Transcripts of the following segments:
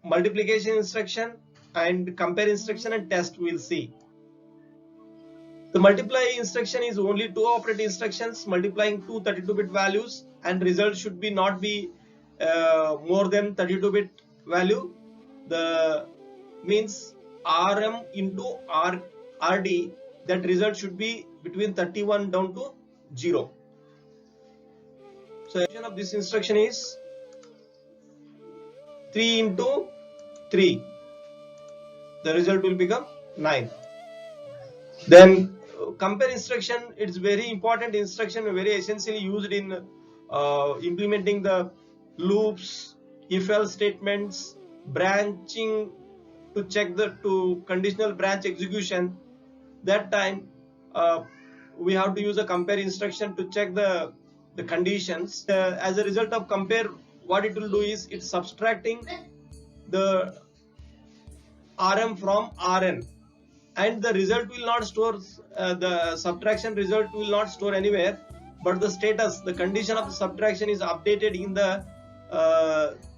multiplication instruction and compare instruction and test we'll see. The multiply instruction is only two operand instructions multiplying two 32-bit values, and result should be not be more than 32-bit value. The means RM into RD, that result should be between 31 down to 0. So execution of this instruction is 3 into 3. The result will become 9. Then compare instruction, it's very important instruction, very essentially used in implementing the loops, if else statements, branching to check to conditional branch execution. That time we have to use a compare instruction to check the conditions. As a result of compare, what it will do is it's subtracting the RM from Rn, and the result will not store, the subtraction result will not store anywhere, but the status, the condition of the subtraction is updated in the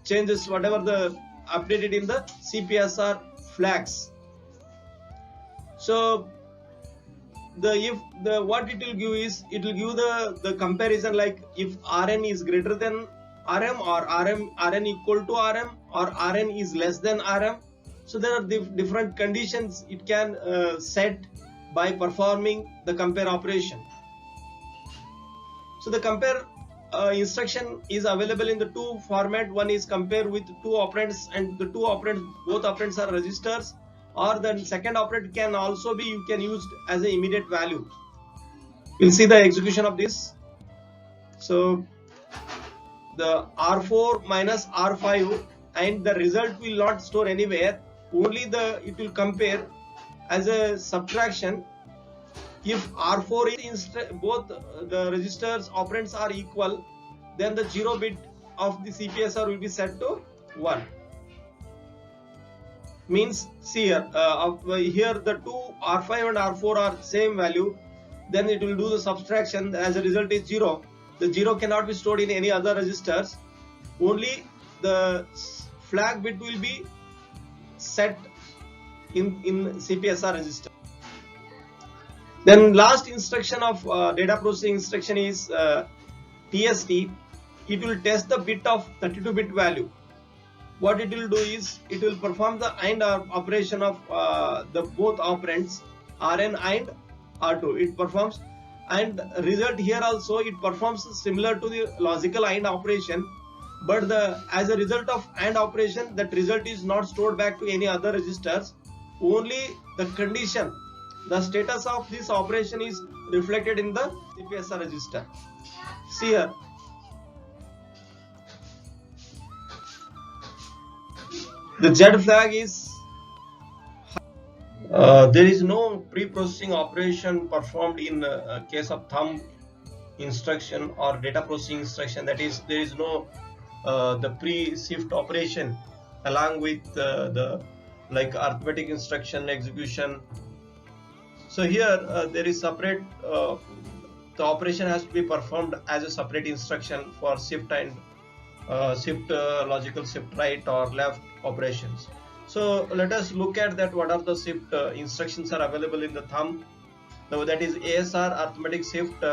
changes, whatever the updated in the CPSR flags. So what it will give is, it will give the comparison, like if Rn is greater than Rm, or Rn equal to Rm, or Rn is less than Rm. So there are different conditions it can set by performing the compare operation. So the compare instruction is available in the two format. One is compare with two operands, and the two operands, both operands are registers, or the second operand can also be, you can use as an immediate value. We'll see the execution of this. So the R4 minus R5, and the result will not store anywhere, only it will compare as a subtraction. If R4 is both the registers operands are equal, then the 0 bit of the CPSR will be set to 1. Means see here, here the two R5 and R4 are same value, then it will do the subtraction. As a result is 0. The 0 cannot be stored in any other registers, only the flag bit will be set in CPSR register. Then last instruction of data processing instruction is TST. It will test the bit of 32-bit value. What it will do is, it will perform the AND operation of the both operands Rn and R2. It performs, and result here also it performs similar to the logical AND operation, but as a result of AND operation, that result is not stored back to any other registers. Only the condition, the status of this operation is reflected in the CPSR register. See here, the Z flag is there is no pre-processing operation performed in case of thumb instruction or data processing instruction. That is, there is no the pre-shift operation along with the like arithmetic instruction execution. So here there is separate, the operation has to be performed as a separate instruction for shift and shift logical shift right or left operations. So let us look at that. What are the shift instructions are available in the thumb? Now that is ASR, arithmetic shift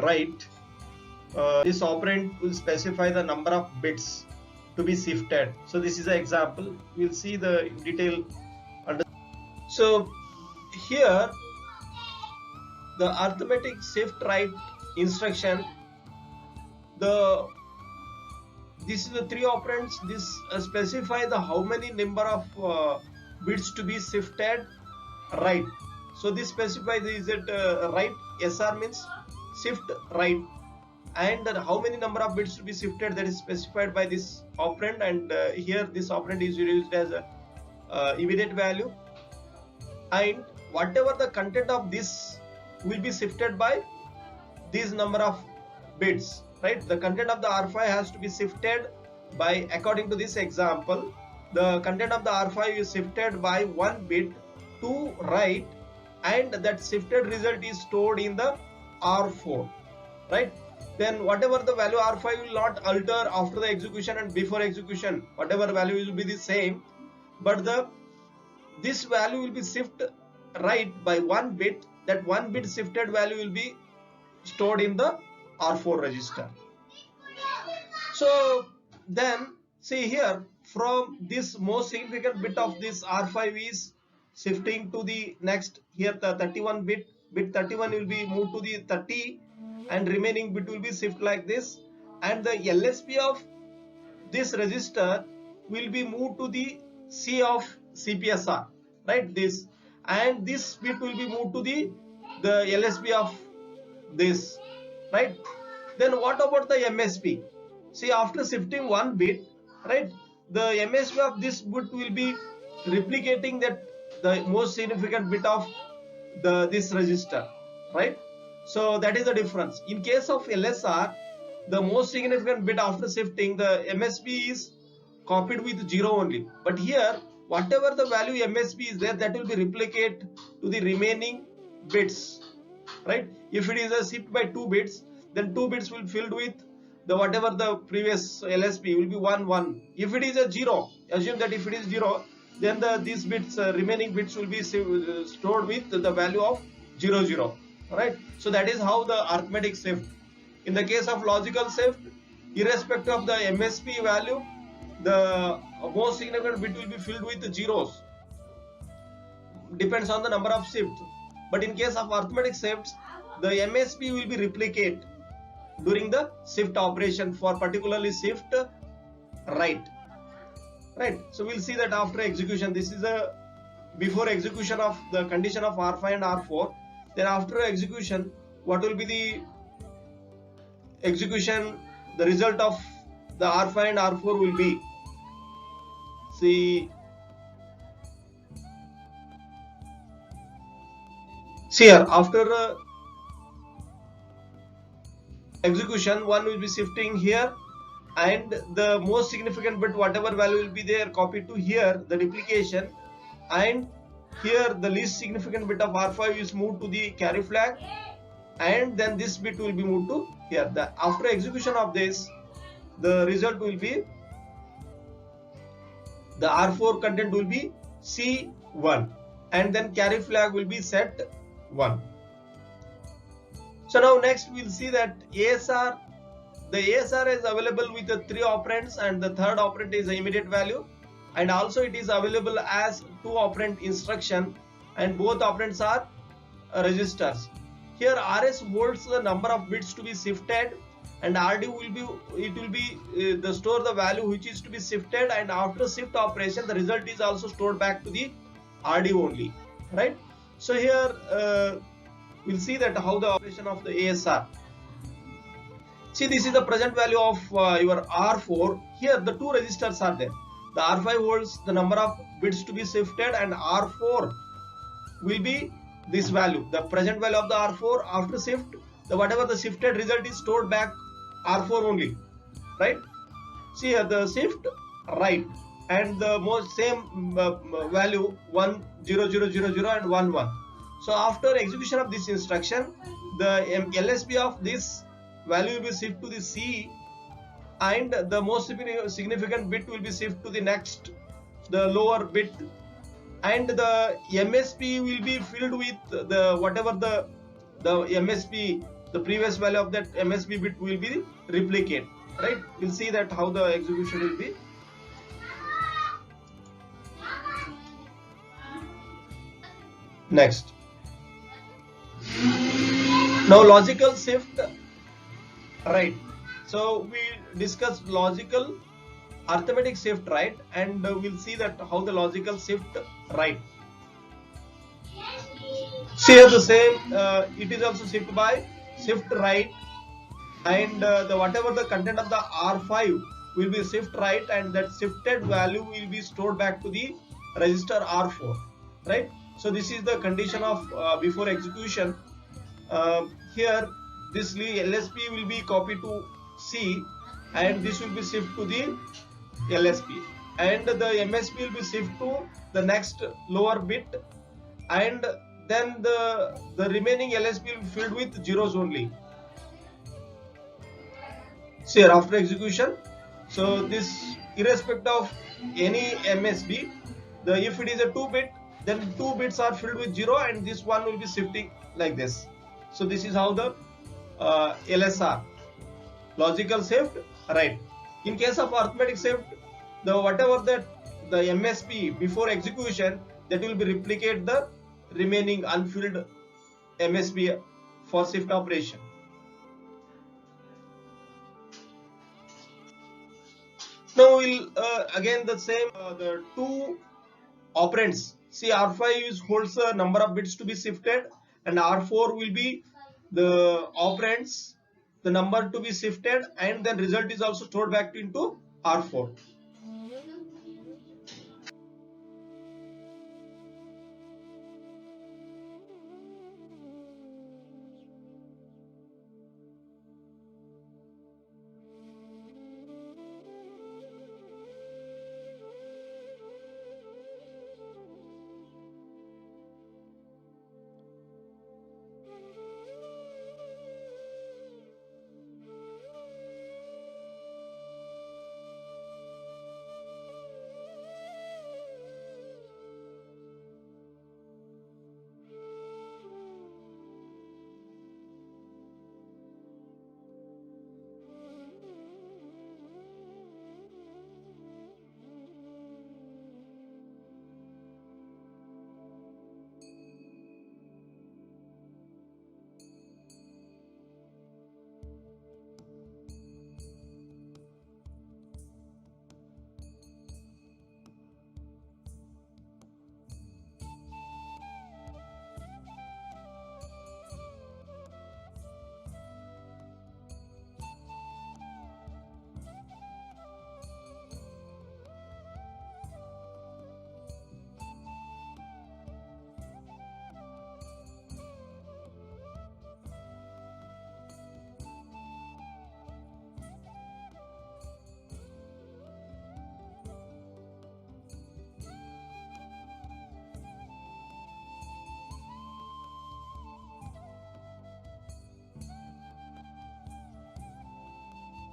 right. This operand will specify the number of bits to be shifted. So this is an example. We'll see the detail under. So here the arithmetic shift right instruction, this is the three operands. This specify the how many number of bits to be shifted right. So this specifies, is it right? SR means shift right, and how many number of bits to be shifted, that is specified by this operand, and here this operand is used as a immediate value, and whatever the content of this will be shifted by these number of bits, right? The content of the R5 has to be shifted by, according to this example, the content of the R5 is shifted by 1 bit to right, and that shifted result is stored in the R4, right? then whatever the value R5 will not alter after the execution and before execution, whatever value will be the same, but this value will be shift right by 1 bit. That 1 bit shifted value will be stored in the R4 register. So then see here, from this most significant bit of this R5 is shifting to the next, here the 31 bit 31 will be moved to the 30 and remaining bit will be shift like this, and the LSB of this register will be moved to the C of CPSR, right, this, and this bit will be moved to the LSB of this, right. Then what about the MSB? See, after shifting 1 bit, right, the MSB of this bit will be replicating that the most significant bit of this register, right. So that is the difference. In case of LSR, the most significant bit after shifting, the MSB is copied with 0 only, but here whatever the value MSB is there, that will be replicate to the remaining bits, right. If it is a shift by 2 bits, then 2 bits will filled with the whatever the previous LSB will be 1 1. If it is a 0, assume that if it is 0, then these bits remaining bits will be stored with the value of 0 0, right. So that is how the arithmetic shift. In the case of logical shift, irrespective of the MSB value, the most significant bit will be filled with zeros, depends on the number of shifts. But in case of arithmetic shifts, the MSB will be replicate during the shift operation for particularly shift right. So we'll see that after execution. This is a before execution of the condition of R5 and R4. Then after execution, what will be the execution, the result of the R5 and R4 will be, see here, after execution, one will be shifting here, and the most significant bit whatever value will be there copied to here, the replication, and here the least significant bit of R5 is moved to the carry flag, and then this bit will be moved to here. After execution of this, the result will be the R4 content will be C1, and then carry flag will be set 1. So now next we'll see that ASR, the ASR is available with the 3 operands, and the third operand is the immediate value, and also it is available as 2 operand instruction, and both operands are registers. Here RS holds the number of bits to be shifted, and RD will be the store the value which is to be shifted, and after shift operation the result is also stored back to the RD only, right. So here we'll see that how the operation of the ASR. See, this is the present value of your R4. Here the 2 registers are there. The R5 holds the number of bits to be shifted, and R4 will be this value, the present value of the R4. After shift, the whatever the shifted result is stored back R4 only, right. See here the shift right, and the most same value 1 0 0 0 0 and 1 1. So after execution of this instruction, the LSB of this value will be shifted to the C, and the most significant bit will be shifted to the next, the lower bit, and the MSB will be filled with the whatever the MSB, the previous value of that MSB bit will be replicate, right. We'll see that how the execution will be. Next, now logical shift right. So we discussed logical arithmetic shift right, and we'll see that how the logical shift right. See here the same, it is also shift by shift right, and the whatever the content of the R5 will be shift right, and that shifted value will be stored back to the register R4, right. So this is the condition of before execution. Here this LSB will be copied to C, and this will be shifted to the LSB, and the MSB will be shifted to the next lower bit, and then the remaining LSB will be filled with zeros only. So here after execution, so this irrespective of any MSB, if it is a 2-bit, then 2 bits are filled with 0 and this one will be shifting like this. So this is how the LSR, logical shift, right. In case of arithmetic shift, the whatever that the MSB before execution, that will be replicate the remaining unfilled MSB for shift operation. Now we'll again the same the two operands. See, R5 holds the number of bits to be shifted, and R4 will be the operands, the number to be shifted, and then result is also stored back into R4.